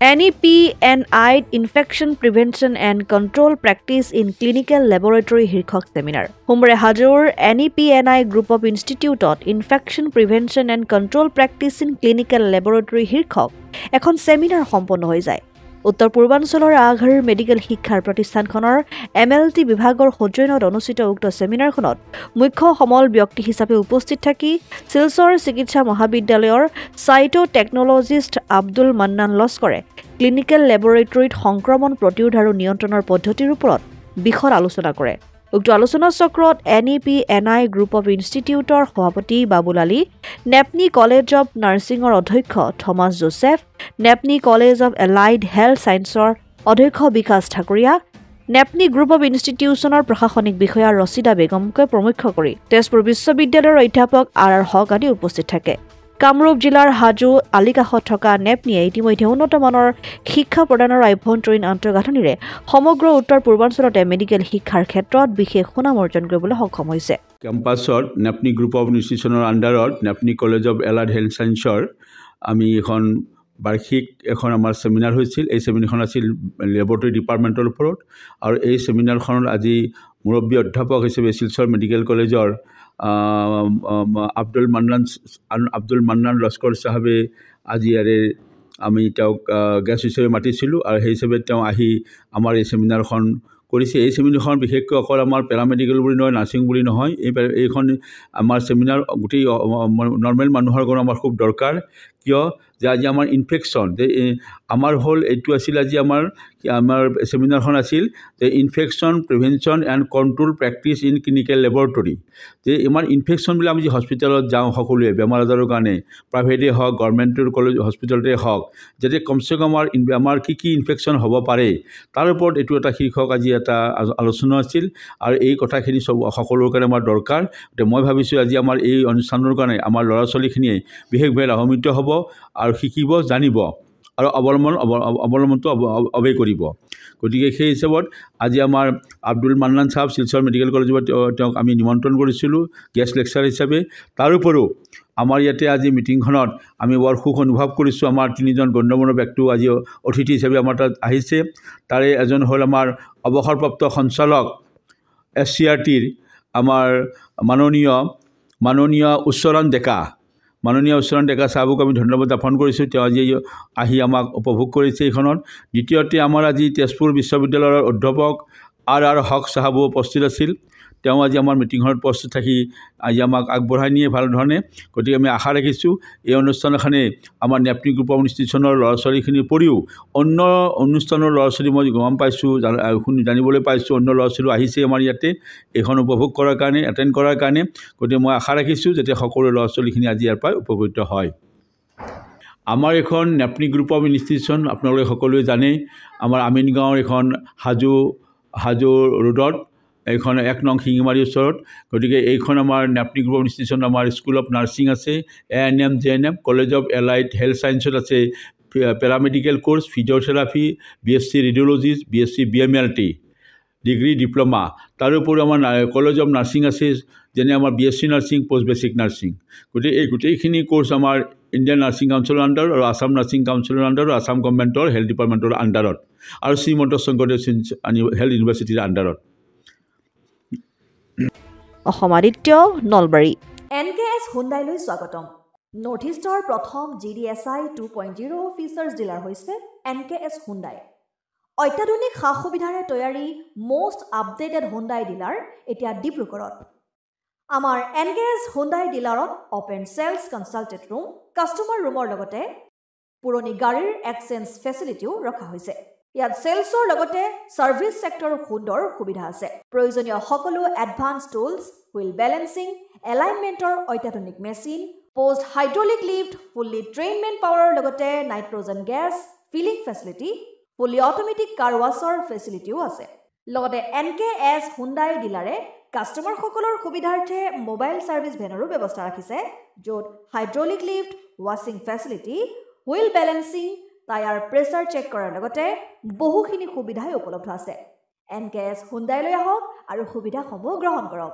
NEPNI Infection Prevention and Control Practice in Clinical Laboratory শীৰ্ষক seminar সোমবাৰে হাজোৰ NEPNI Group of Institute Infection Prevention and Control Practice in Clinical Laboratory শীৰ্ষক এখন seminar সম্পন্ন হৈ যায় উত্তৰ পূৰ্বাঞ্চলৰ আঘাৰ মেডিকেল শিক্ষাৰ প্ৰতিষ্ঠানখনৰ MLT বিভাগৰ সজ্জনত অনুষ্ঠিত উক্ত সেমিনাৰখনত মুখ্য সমল ব্যক্তি হিচাপে উপস্থিত থাকি শিলচৰ চিকিৎসা মহাবিদ্যালয়ৰ সাইটোটেকনলজিষ্ট আব্দুল মান্নান লস্কৰে ক্লিনিকেল ল্যাবৰেটৰীত সংক্ৰমণ প্ৰতিৰোধ আৰু নিয়ন্ত্ৰণৰ পদ্ধতিৰ ওপৰত বিশদ আলোচনা কৰে উক্ত আলোচনা চক্ৰত NEPNI গ্ৰুপ অফ ইনষ্টিটিউটৰ সভাপতি বাবুল আলী নেপনি কলেজ অফ নাৰ্ছিঙৰ অধ্যক্ষ Thomas Joseph Nepni college of allied health সায়েন্সৰ অধ্যক্ষ বিকাশ ঠাকুৰীয়া নেপনি গ্ৰুপ অফ ইনষ্টিটিউচনৰ প্ৰশাসনিক বিষয়া ৰচিদা বেগমকে প্ৰমুখ কৰি তেজপুৰ বিশ্ববিদ্যালয়ৰ অধ্যাপক RR হক আদি উপস্থিত থাকে কামৰূপ জিলাৰ হাজো আলিকাষত থকা নেপনিয়ে ইতিমধ্যে উন্নতমানৰ শিক্ষা প্ৰদানৰ আভ্যন্তৰীণ আন্তঃগাঁথনিৰে সমগ্ৰ উত্তৰ পূৰ্বাঞ্চলতে মেডিকেল শিক্ষাৰ ক্ষেত্ৰত বিশেষ সুনাম অৰ্জন কৰিবলৈ সক্ষম হৈছে কেম্পাছত নেপনি গ্ৰুপ অফ ইনষ্টিটিউচনৰ আণ্ডাৰত নেপনি কলেজ অফ এলাইড হেল্থ সায়েন্সৰ আমি এখন বাৰ্ষিক এখন আমাৰ সেমিনাৰ হৈছিল এই সেমিনাৰখন আছিল ল্যাবৰেটৰী ডিপাৰ্টমেণ্টৰ ওপৰত আৰু এই সেমিনাৰখনত আজি মুৰব্বী অধ্যাপক হিচাপে শিলচৰ মেডিকেল কলেজৰ আব্দুল মান্নান লস্কৰ সাহেবে আজি ইয়াৰে আমি তেওঁক গেষ্ট হিচাপে মাতিছিলোঁ আৰু সেই হিচাপে তেওঁ আহি আমাৰ এই সেমিনাৰখন কৰিছে এই সেমিনাৰখন বিশেষকৈ অকল আমাৰ পেৰামেডিকেল বুলি নহয় নাৰ্ছিং বুলি নহয় এইখন আমাৰ সেমিনাৰ গোটেই নৰ্মেল মানুহৰ কাৰণে আমাৰ খুব দৰকাৰ কিয় যে আজি আমাৰ ইনফেকশ্যন যে আমাৰ হ'ল এইটো আছিল আজি আমাৰ সেমিনাৰখন আছিল যে infection prevention and control practice in clinical laboratory যে আমাৰ ইনফেকশ্যনবিলাক আমি যে হস্পিটেলত যাওঁ সকলোৱে বেমাৰ আজাৰৰ কাৰণে প্ৰাইভেটে হওক গভৰ্ণমেণ্টৰ কলেজ হস্পিটেলতে হওক যাতে কমচে কম আমাৰ কি ইনফেকশ্যন হ'ব পাৰে তাৰ ওপৰত এইটো এটা শীৰ্ষক আজি এটা আলোচনা আছিল আৰু এই কথাখিনি সকলোৰ কাৰণে আমাৰ দৰকাৰ গতিকে মই ভাবিছোঁ আজি আমাৰ এই অনুষ্ঠানৰ কাৰণে আমাৰ ল'ৰা ছোৱালীখিনিয়ে বিশেষভাৱে লাভান্বিত হ'ব আৰু শিকিব জানিব আৰু অৱলম্বনটো অৱেই কৰিব গতিকে সেই হিচাপত আজি আমাৰ আব্দুল মান্নান সাহেব শিলচৰ মেডিকেল কলেজৰ তেওঁক আমি নিমন্ত্ৰণ কৰিছিলোঁ গেষ্ট লেকচাৰ হিচাপে তাৰোপৰিও আমাৰ ইয়াতে আজি মিটিংখনত আমি বৰ সুখ অনুভৱ কৰিছোঁ আমাৰ তিনিজন গণ্যমান্য ব্যক্তি আজি অতিথি হিচাপে আমাৰ তাত আহিছে তাৰে এজন হ'ল আমাৰ অৱসৰপ্ৰাপ্ত সঞ্চালক SCRTৰ আমাৰ মাননীয় উচ্চৰণ ডেকা সাহেবক আমি ধন্যবাদ জ্ঞাপন কৰিছোঁ তেওঁ আজি আহি আমাক উপভোগ কৰিছে এইখনত দ্বিতীয়তে আমাৰ আজি তেজপুৰ বিশ্ববিদ্যালয়ৰ অধ্যাপক RR হক সাহেবো উপস্থিত আছিল তেওঁ আজি আমাৰ মিটিংখনত উপস্থিত থাকি আজি আমাক আগবঢ়াই নিয়ে ভাল ধৰণে গতিকে আমি আশা ৰাখিছোঁ এই অনুষ্ঠানখনে আমাৰ নেপনি গ্ৰুপ অফ ইনষ্টিটিউচনৰ ল'ৰা ছোৱালীখিনিৰ উপৰিও অন্য অনুষ্ঠানৰ ল'ৰা ছোৱালী মই গম পাইছোঁ জানিবলৈ পাইছোঁ অন্য ল'ৰা ছোৱালী আহিছে আমাৰ ইয়াতে এইখন উপভোগ কৰাৰ কাৰণে এটেণ্ড কৰাৰ কাৰণে গতিকে মই আশা ৰাখিছোঁ যাতে সকলো ল'ৰা ছোৱালীখিনি আজি ইয়াৰ পৰা উপকৃত হয় আমাৰ এখন নেপনি গ্ৰুপ অফ ইনষ্টিটিউচন আপোনালোকে সকলোৱে জানে আমাৰ আমিনগাঁৱৰ এখন হাজো ৰোডত এইখন 1 নং শিঙিমাৰীৰ ওচৰত গতিকে এইখন আমাৰ নেপনি গ্ৰুপ অফ ইনষ্টিটিউচন আমাৰ স্কুল অফ নাৰ্ছিং আছে ANM JNM college of allied health সায়েন্সত আছে paramedical course physiotherapy BSc radiologist BSc BMLT degree diploma তাৰোপৰি আমাৰ কলেজ অফ নাৰ্ছিং আছে যেনে আমাৰ BSc nursing post basic nursing গতিকে এই গোটেইখিনি কোৰ্চ আমাৰ ইণ্ডিয়ান নাৰ্ছিং কাউন্সিলৰ আণ্ডাৰত আৰু আছাম নাৰ্ছিং কাউন্সিলৰ আণ্ডাৰত আৰু আছাম গভৰ্ণমেণ্টৰ হেল্থ ডিপাৰ্টমেণ্টৰ আণ্ডাৰত আৰু শ্ৰীমন্ত শংকৰদেৱ হেল্থ ইউনিভাৰ্চিটিৰ আণ্ডাৰত অসমাদিত্য নলবাৰী NKS হুণ্ডাইলৈ স্বাগতম নৰ্থ ইষ্টৰ প্ৰথম GDSI 2.0 ফিচাৰ্ছ ডিলাৰ হৈছে NKS হুণ্ডাই অত্যাধুনিক সা সুবিধাৰে তৈয়াৰী মোষ্ট আপডেটেড হুণ্ডাই ডিলাৰ এতিয়া ডিব্ৰুগড়ত আমাৰ NKS হুণ্ডাই ডিলাৰত open sales consultant room customer ৰুমৰ লগতে পুৰণি গাড়ীৰ এক্সচেঞ্জ ফেচিলিটিও ৰখা হৈছে ইয়াত সেলছৰ লগতে সাৰ্ভিস সেক্টৰৰ সুন্দৰ সুবিধা আছে প্ৰয়োজনীয় সকলো এডভান্স টুলছ হুইল বেলেন্সিং এলাইনমেন্টৰ অত্যাধুনিক machine post hydraulic lift fully trained men পাৱাৰৰ লগতে nitrogen gas filling facility fully automatic car ৱাছৰ ফেচিলিটিও আছে লগতে NKS হুণ্ডাই ডিলাৰে কাস্টমাৰ সকলৰ সুবিধাৰ্থে মোবাইল সাৰ্ভিস ভেনৰো ব্যৱস্থা ৰাখিছে য'ত হাইড্ৰলিক লিফ্ট ৱাছিং facility wheel balancing tyre pressure check কৰাৰ লগতে বহুখিনি সুবিধাই উপলব্ধ আছে NKS হুণ্ডাইলৈ আহক আৰু সুবিধাসমূহ গ্ৰহণ কৰক